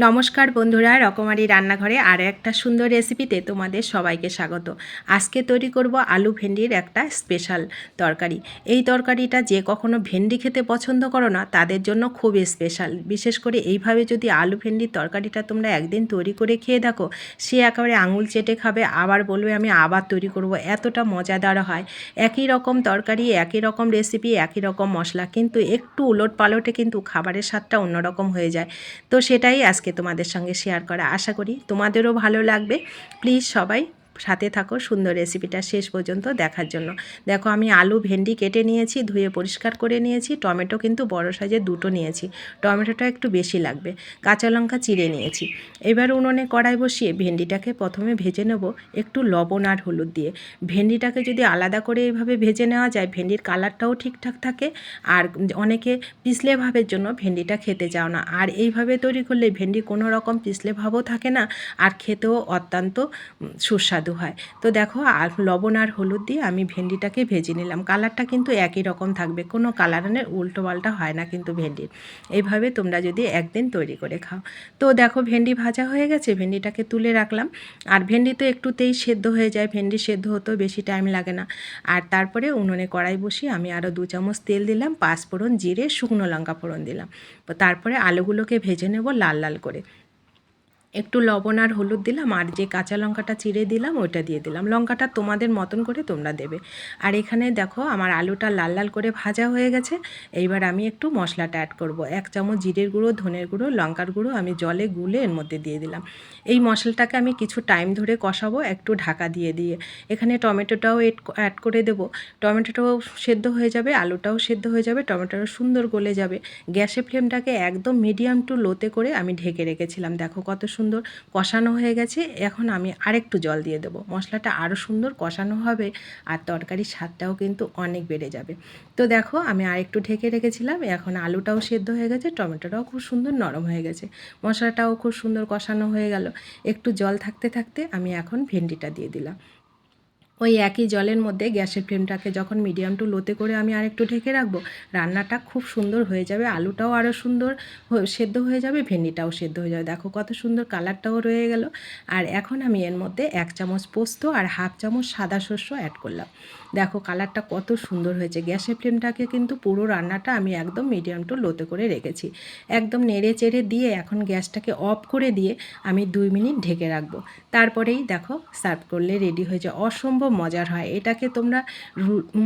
নমস্কার বন্ধুরা, রকমারি রান্নাঘরে আরও একটা সুন্দর রেসিপিতে তোমাদের সবাইকে স্বাগত। আজকে তৈরি করব আলু ভেন্ডির একটা স্পেশাল তরকারি। এই তরকারিটা যে কখনো ভেন্ডি খেতে পছন্দ করো না তাদের জন্য খুবই স্পেশাল। বিশেষ করে এইভাবে যদি আলু ভেন্ডির তরকারিটা তোমরা একদিন তৈরি করে খেয়ে দেখো, সে একেবারে আঙুল চেটে খাবে, আবার বলবে আমি আবার তৈরি করব। এতটা মজাদার হয়। একই রকম তরকারি, একই রকম রেসিপি, একই রকম মশলা, কিন্তু একটু উলট পালটে কিন্তু খাবারের স্বাদটা অন্যরকম হয়ে যায়। তো সেটাই আজকে তোমাদের সঙ্গে শেয়ার করা, আশা করি তোমাদেরও ভালো লাগবে। প্লিজ সবাই সাথে থাকো সুন্দর রেসিপিটা শেষ পর্যন্ত দেখার জন্য। দেখো, আমি আলু ভেন্ডি কেটে নিয়েছি, ধুয়ে পরিষ্কার করে নিয়েছি। টমেটো কিন্তু বড় সাইজের দুটো নিয়েছি, টমেটোটা একটু বেশি লাগবে। কাঁচা লঙ্কা চিড়ে নিয়েছি। এবার উনুনে কড়াই বসিয়ে ভেন্ডিটাকে প্রথমে ভেজে নেব একটু লবণ আর হলুদ দিয়ে। ভেন্ডিটাকে যদি আলাদা করে এইভাবে ভেজে নেওয়া যায়, ভেন্ডির কালারটাও ঠিকঠাক থাকে। আর অনেকে পিছলে ভাবের জন্য ভেন্ডিটা খেতে চাও না, আর এইভাবে তৈরি করলে ভেন্ডি কোনো রকম পিছলে ভাবও থাকে না, আর খেতেও অত্যন্ত সুস্বাদু হয়। তো দেখো, আর লবণ আর হলুদ দিয়ে আমি ভেন্ডিটাকে ভেজে নিলাম। কালারটা কিন্তু একই রকম থাকবে, কোনো কালারের উল্টো পাল্টা হয় না কিন্তু ভেন্ডির। এইভাবে তোমরা যদি একদিন তৈরি করে খাও। তো দেখো, ভেন্ডি ভাজা হয়ে গেছে, ভেন্ডিটাকে তুলে রাখলাম। আর ভেন্ডি তো একটুতেই সেদ্ধ হয়ে যায়, ভেন্ডি সেদ্ধ হতেও বেশি টাইম লাগে না। আর তারপরে উনুনে কড়াই বসিয়ে আমি আরও 2 চামচ তেল দিলাম, 5 ফোড়ন, জিরে, শুকনো লঙ্কা ফোড়ন দিলাম। তারপরে আলুগুলোকে ভেজে নেব লাল লাল করে। একটু লবণ আর হলুদ দিলাম, আর যে কাঁচা লঙ্কাটা চিড়ে দিলাম ওইটা দিয়ে দিলাম। লঙ্কাটা তোমাদের মতন করে তোমরা দেবে। আর এখানে দেখো, আমার আলুটা লাল লাল করে ভাজা হয়ে গেছে। এইবার আমি একটু মশলাটা অ্যাড করব। 1 চামচ জিরের গুঁড়ো, ধনের গুঁড়ো, লঙ্কার গুঁড়ো আমি জলে গুলে এর মধ্যে দিয়ে দিলাম। এই মশলাটাকে আমি কিছু টাইম ধরে কষাবো, একটু ঢাকা দিয়ে দিয়ে। এখানে টমেটোটাও অ্যাড করে দেবো। টমেটোটাও সেদ্ধ হয়ে যাবে, আলুটাও সেদ্ধ হয়ে যাবে, টমেটোটাও সুন্দর গলে যাবে। গ্যাসের ফ্লেমটাকে একদম মিডিয়াম টু লোতে করে আমি ঢেকে রেখেছিলাম। দেখো কত সুন্দর কষানো হয়ে গেছে। এখন আমি আরেকটু জল দিয়ে দেবো, মশলাটা আরও সুন্দর কষানো হবে, আর তরকারির স্বাদটাও কিন্তু অনেক বেড়ে যাবে। তো দেখো, আমি আরেকটু ঢেকে রেখেছিলাম। এখন আলুটাও সেদ্ধ হয়ে গেছে, টমেটোটাও খুব সুন্দর নরম হয়ে গেছে, মশলাটাও খুব সুন্দর কষানো হয়ে গেল। একটু জল থাকতে থাকতে আমি এখন ভেন্ডিটা দিয়ে দিলাম। ওই একই জলের মধ্যে গ্যাসের ফ্লেমটাকে যখন মিডিয়াম টু লোতে করে আমি আরেকটু ঢেকে রাখবো, রান্নাটা খুব সুন্দর হয়ে যাবে। আলুটাও আরও সুন্দর সেদ্ধ হয়ে যাবে, ভেন্ডিটাও সেদ্ধ হয়ে যাবে। দেখো কত সুন্দর কালারটাও রয়ে গেল। আর এখন আমি এর মধ্যে 1 চামচ পোস্ত আর 1/2 চামচ সাদা শস্য অ্যাড করলাম। দেখো কালারটা কত সুন্দর হয়েছে। গ্যাসের ফ্লেমটাকে কিন্তু পুরো রান্নাটা আমি একদম মিডিয়াম টু লোতে করে রেখেছি। একদম নেড়ে চেড়ে দিয়ে এখন গ্যাসটাকে অফ করে দিয়ে আমি 2 মিনিট ঢেকে রাখবো। তারপরেই দেখো সার্ভ করলে রেডি হয়ে যায়। অসম্ভব মজার হয়। এটাকে তোমরা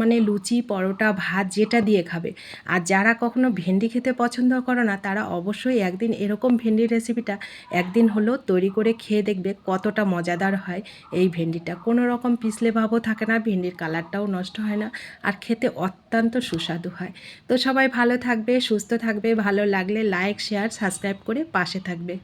মানে লুচি, পরোটা, ভাত যেটা দিয়ে খাবে। আর যারা কখনো ভেন্ডি খেতে পছন্দ করো না, তারা অবশ্যই একদিন এরকম ভেন্ডির রেসিপিটা একদিন হলেও তৈরি করে খেয়ে দেখবে কতটা মজাদার হয়। এই ভেন্ডিটা কোনো রকম পিছলে ভাবও থাকে না, ভেন্ডির কালারটাও নষ্ট হয় না, আর খেতে অত্যন্ত সুস্বাদু হয়। তো সবাই ভালো থাকবে, সুস্থ থাকবে। ভালো লাগলে লাইক, শেয়ার, সাবস্ক্রাইব করে পাশে থাকবে।